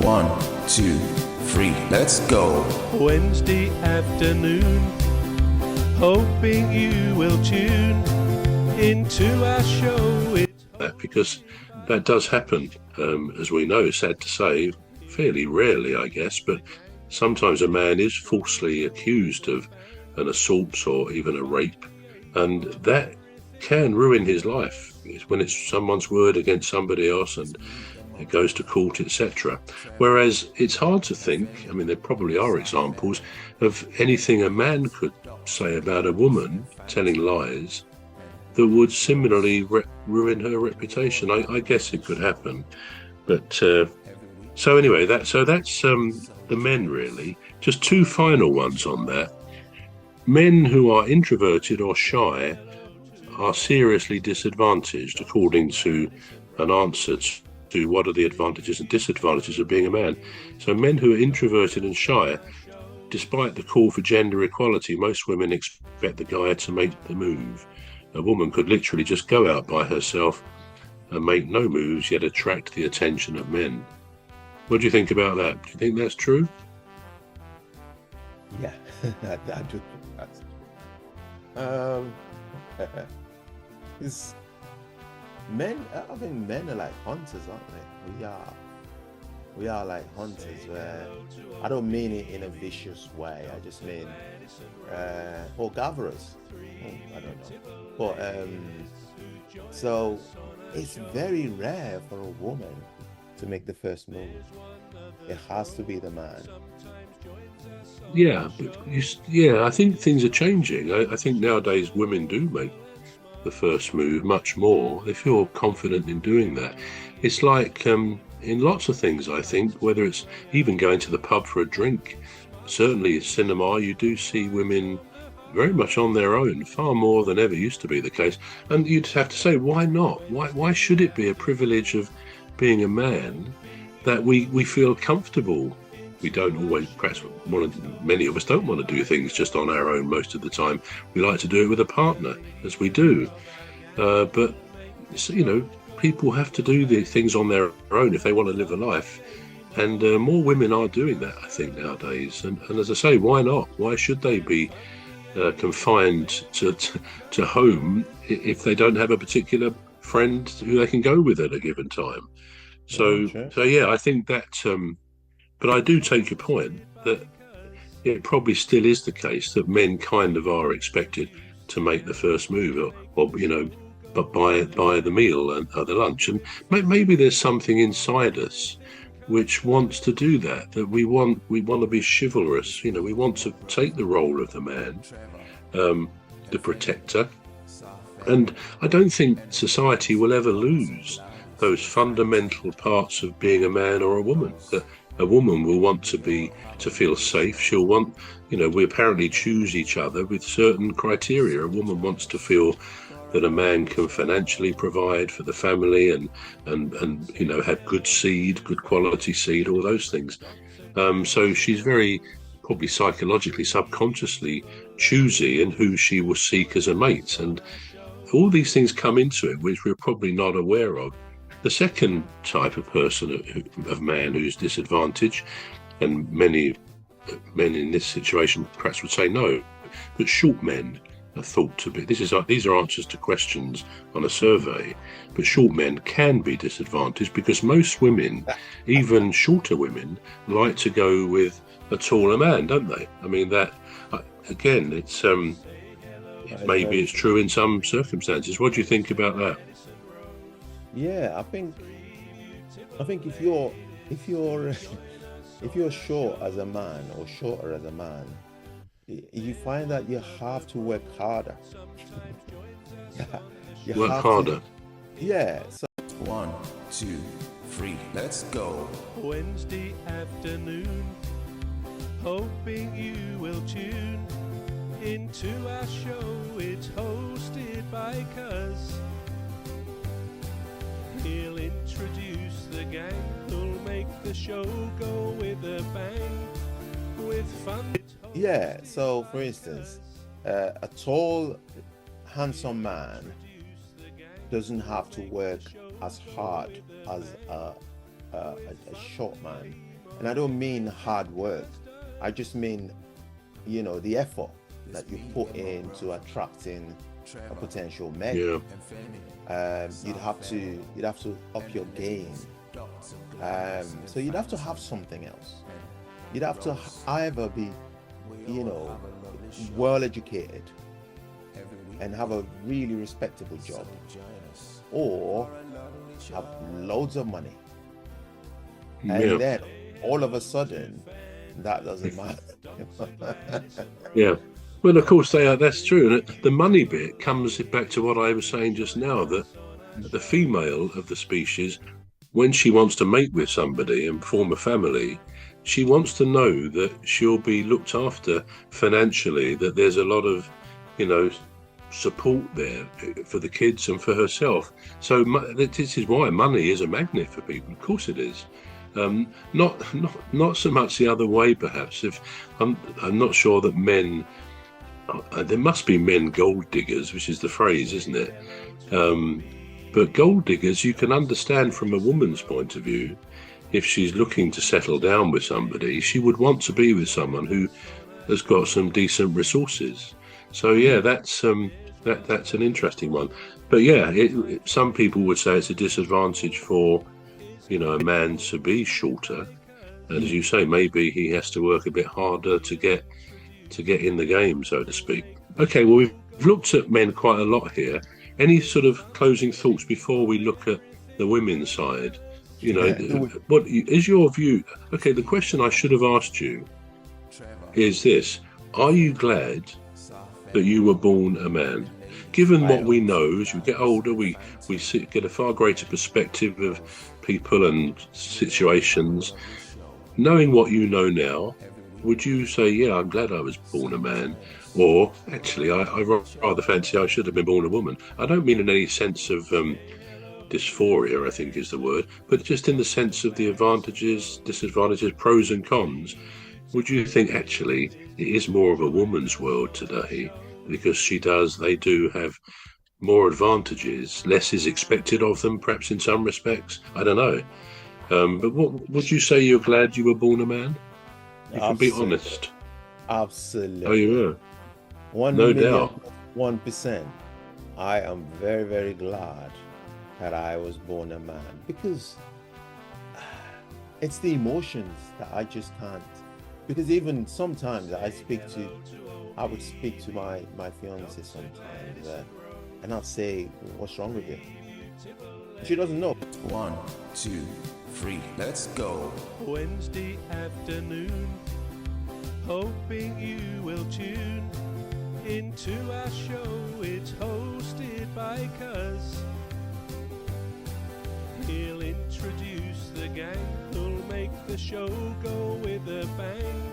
1, 2, 3, let's go. Wednesday afternoon, hoping you will tune into our show. Because that does happen, as we know, sad to say, fairly rarely, I guess, but sometimes a man is falsely accused of an assault or even a rape, and that can ruin his life when it's someone's word against somebody else and it goes to court, etc. Whereas it's hard to think, I mean, there probably are examples of anything a man could say about a woman telling lies that would similarly ruin her reputation. I guess it could happen. But so anyway, that's the men, really. Just two final ones on that. Men who are introverted or shy are seriously disadvantaged, according to an answer to what are the advantages and disadvantages of being a man. So men who are introverted and shy, despite the call for gender equality, most women expect the guy to make the move. A woman could literally just go out by herself and make no moves, yet attract the attention of men. What do you think about that? Do you think that's true? Yeah, I do think that's true. It's men. I think men are like hunters, aren't they? We are like hunters. Where I don't mean it in a vicious way. I just mean or gatherers. I don't know. But so it's very rare for a woman to make the first move. It has to be the man. Yeah, but I think things are changing. I think nowadays women do make the first move much more. They feel confident in doing that. It's like in lots of things, I think, whether it's even going to the pub for a drink, certainly cinema, you do see women very much on their own, far more than ever used to be the case. And you'd have to say, why not? Why should it be a privilege of being a man that we feel comfortable? We don't always, perhaps many of us don't want to do things just on our own most of the time. We like to do it with a partner, as we do. But, people have to do the things on their own if they want to live a life. And more women are doing that, I think, nowadays. And as I say, why not? Why should they be confined to home if they don't have a particular friend who they can go with at a given time? So yeah, I think that... but I do take your point that it probably still is the case that men kind of are expected to make the first move, or but buy the meal and the lunch. And maybe there's something inside us which wants to do that we want to be chivalrous. We want to take the role of the man, the protector. And I don't think society will ever lose those fundamental parts of being a man or a woman. That a woman will want to feel safe. She'll want, we apparently choose each other with certain criteria. A woman wants to feel that a man can financially provide for the family and have good seed, good quality seed, all those things. So she's very probably psychologically, subconsciously choosy in who she will seek as a mate. And all these things come into it, which we're probably not aware of. The second type of person, of man who's disadvantaged, and many men in this situation perhaps would say no, but short men are thought to be. These are answers to questions on a survey, but short men can be disadvantaged because most women, even shorter women, like to go with a taller man, don't they? I mean, that again, it's maybe it's true in some circumstances. What do you think about that? Yeah, I think if you're if you're short as a man or shorter as a man, you find that you have to work harder. Work harder. Yeah. So 1, 2, 3, let's go. Wednesday afternoon, hoping you will tune into our show. It's hosted by Cuz. He'll introduce the gang who'll make the show go with a bang, with fun. yeah. So for instance, a tall, handsome man doesn't have to work as hard as a short man. And I don't mean hard work. I just mean, the effort that you put into attracting a potential mate. Yeah. You'd have to up your game. So you'd have to have something else. You'd have to either be, well educated and have a really respectable job, or have loads of money. And then all of a sudden, that doesn't matter. Yeah. Well, of course, that's true. And the money bit comes back to what I was saying just now, that the female of the species, when she wants to mate with somebody and form a family, she wants to know that she'll be looked after financially, that there's a lot of, support there for the kids and for herself. So this is why money is a magnet for people. Of course it is. Not so much the other way, perhaps. If I'm not sure that men, there must be men gold diggers, which is the phrase, isn't it? But gold diggers, you can understand from a woman's point of view. If she's looking to settle down with somebody, she would want to be with someone who has got some decent resources. So yeah, that's an interesting one. But yeah, some people would say it's a disadvantage for a man to be shorter, and as you say, maybe he has to work a bit harder to get in the game, so to speak. Okay, well, we've looked at men quite a lot here. Any sort of closing thoughts before we look at the women's side? What is your view? Okay, the question I should have asked you is this: are you glad that you were born a man? Given what we know, as you get older, we get a far greater perspective of people and situations. Knowing what you know now, would you say, yeah, I'm glad I was born a man? Or, actually, I rather fancy I should have been born a woman? I don't mean in any sense of dysphoria, I think is the word, but just in the sense of the advantages, disadvantages, pros and cons. Would you think, actually, it is more of a woman's world today? Because they do have more advantages, less is expected of them, perhaps in some respects. I don't know. But what would you say? You're glad you were born a man? You can be honest. Absolutely. Oh, you were? No doubt. 1%. I am very, very glad that I was born a man, because it's the emotions that I just can't. Because even sometimes I would speak to my fiance sometimes, and I'll say, "What's wrong with you?" She doesn't know. 1, 2, 3, let's go. Wednesday afternoon, hoping you will tune into our show. It's hosted by Cuz. He'll introduce the gang who'll make the show go with a bang.